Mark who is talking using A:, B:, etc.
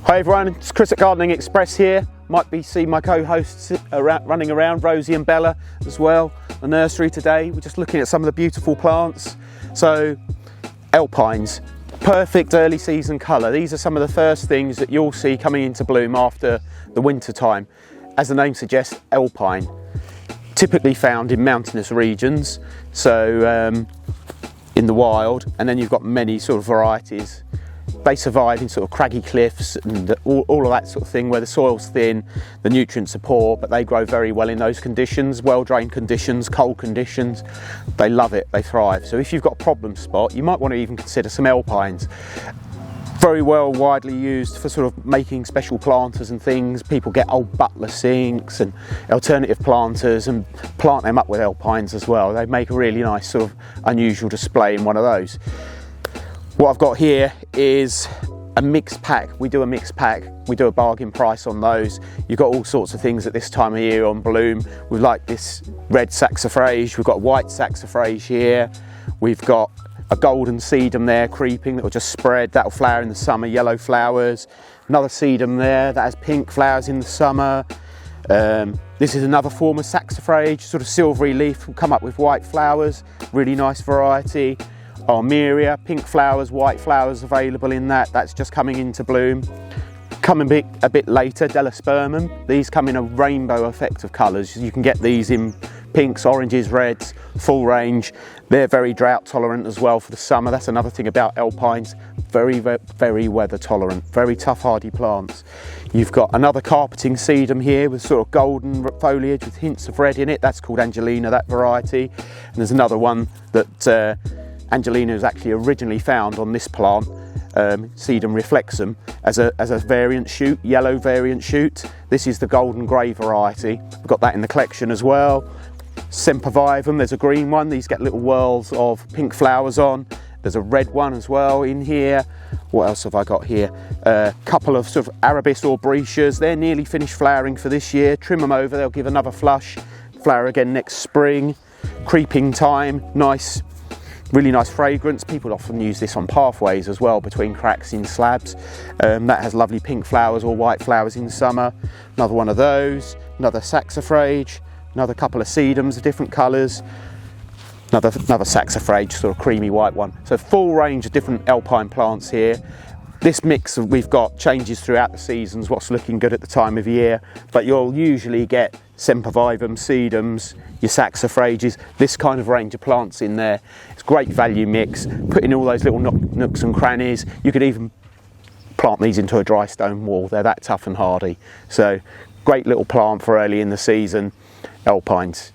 A: Hi everyone, it's Chris at Gardening Express here. Might be seeing my co-hosts running around, Rosie and Bella as well. The nursery today, we're just looking at some of the beautiful plants. So, Alpines, perfect early season colour. These are some of the first things that you'll see coming into bloom after the winter time. As the name suggests, Alpine, typically found in mountainous regions, so in the wild, and then you've got many sort of varieties. They survive in sort of craggy cliffs and all of that sort of thing where the soil's thin, the nutrients are poor, but they grow very well in those conditions, well-drained conditions, cold conditions. They love it, they thrive. So if you've got a problem spot, you might want to even consider some Alpines. Very well widely used for sort of making special planters and things. People get old butler sinks and alternative planters and plant them up with Alpines as well. They make a really nice sort of unusual display in one of those. What I've got here is a mixed pack. We do a mixed pack. We do a bargain price on those. You've got all sorts of things at this time of year on bloom. We've like this red saxifrage. We've got white saxifrage here. We've got a golden sedum there creeping that will just spread. That'll flower in the summer, yellow flowers. Another sedum there that has pink flowers in the summer. This is another form of saxifrage, sort of silvery leaf, will come up with white flowers. Really nice variety. Armeria, pink flowers, white flowers available in that. That's just coming into bloom. Coming a bit later, Delospermum. These come in a rainbow effect of colours. You can get these in pinks, oranges, reds, full range. They're very drought tolerant as well for the summer. That's another thing about Alpines. Very weather tolerant, very tough hardy plants. You've got another carpeting sedum here with sort of golden foliage with hints of red in it. That's called Angelina, that variety. And there's another one that Angelina was actually originally found on this plant, Sedum reflexum, as a variant shoot, yellow variant shoot. This is the golden grey variety. We've got that in the collection as well. Sempervivum, there's a green one. These get little whorls of pink flowers on. There's a red one as well in here. What else have I got here? A couple of sort of Arabis or Brechas. They're nearly finished flowering for this year. Trim them over, they'll give another flush. Flower again next spring. Creeping time, nice. Really nice fragrance. People often use this on pathways as well between cracks in slabs. That has lovely pink flowers or white flowers in summer. Another one of those. Another saxifrage. Another couple of sedums of different colours. Another saxifrage, sort of creamy white one. So full range of different Alpine plants here. This mix we've got changes throughout the seasons, what's looking good at the time of year, but you'll usually get Sempervivum, sedums, your saxifrages, this kind of range of plants in there. It's great value mix, put in all those little nooks and crannies. You could even plant these into a dry stone wall, they're that tough and hardy. So great little plant for early in the season, Alpines.